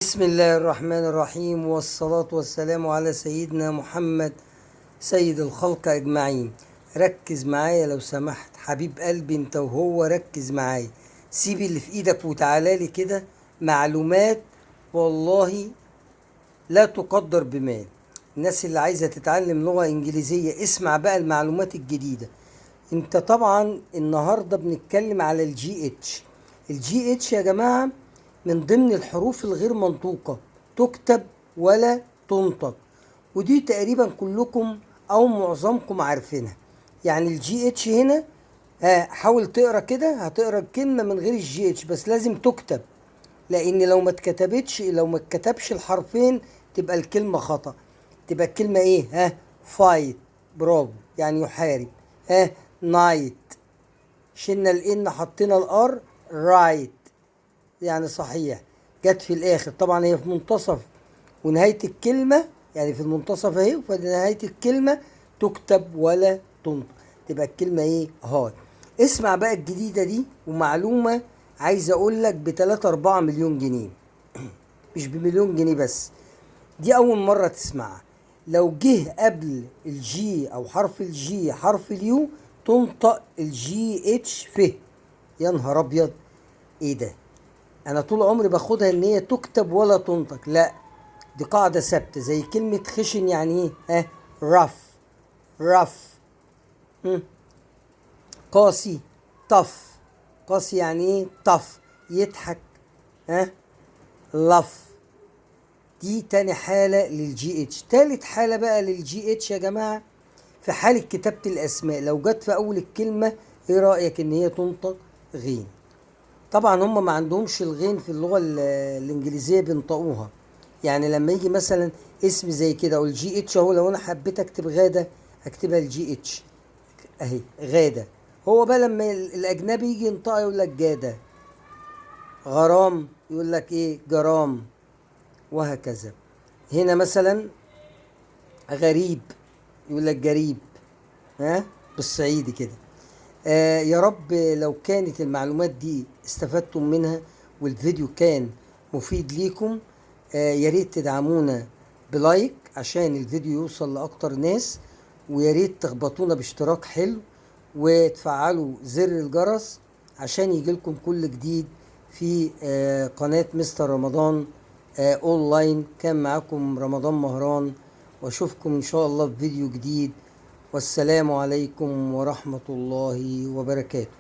بسم الله الرحمن الرحيم، والصلاة والسلام على سيدنا محمد سيد الخلق أجمعين. ركز معايا لو سمحت حبيب قلبي، انت وهو ركز معايا. سيب اللي في ايدك وتعالى لي كده. معلومات والله لا تقدر بمال. الناس اللي عايزة تتعلم لغة انجليزية اسمع بقى المعلومات الجديدة. انت طبعا النهاردة بنتكلم على الجي اتش. الجي اتش يا جماعة من ضمن الحروف الغير منطوقة، تكتب ولا تنطق، ودي تقريبا كلكم او معظمكم عارفينها. يعني الجي اتش هنا، حاول تقرا كده، هتقرا الكلمة من غير الجي اتش بس لازم تكتب، لان لو ما اتكتبش الحرفين تبقى الكلمة خطأ. تبقى الكلمة ايه؟ فايت، برافو، يعني يحارب. نايت، شلنا الان حطينا الار، رايت يعني صحيح. جت في الاخر، طبعا هي في منتصف ونهاية الكلمة، يعني في المنتصف اهي، وفي نهاية الكلمة تكتب ولا تنطق، تبقى الكلمة ايه؟ هاي. اسمع بقى الجديدة دي، ومعلومة عايز اقول لك بتلاتة اربعة مليون جنيه، مش بمليون جنيه بس. دي اول مرة تسمعها. لو جه قبل الجي او حرف الجي حرف اليو، تنطق الجي اتش فيه. يا نهار ابيض، ايه ده؟ انا طول عمري باخدها ان هي تكتب ولا تنطق، لا، دي قاعدة ثابتة. زي كلمة خشن يعني ايه؟ رف، رف. قاسي، طف. قاسي يعني ايه؟ طف. يضحك، لف. دي تاني حالة للجي اتش. تالت حالة بقى للجي اتش يا جماعة، في حالة كتابة الأسماء، لو جت في أول الكلمة إيه رأيك إن هي تنطق غين؟ طبعا هم ما عندهمش الغين في اللغة الإنجليزية، بينطقوها. يعني لما يجي مثلا اسم زي كده أو الجي اتش أهو، لو أنا حبيت أكتب غادة أكتبها الجي اتش أهي، غادة. هو بقى لما الأجنبي يجي ينطقها يقول لك جادة. غرام يقول لك إيه؟ جرام، وهكذا. هنا مثلا غريب يقول لك جريب، بالصعيدي كده. يا رب لو كانت المعلومات دي استفدتم منها والفيديو كان مفيد ليكم، يا ريت تدعمونا بلايك عشان الفيديو يوصل لأكتر ناس، ويا ريت تخبطونا باشتراك حلو وتفعلوا زر الجرس عشان يجيلكم كل جديد في قناة مستر رمضان اونلاين. كان معاكم رمضان مهران، واشوفكم ان شاء الله في فيديو جديد. والسلام عليكم ورحمة الله وبركاته.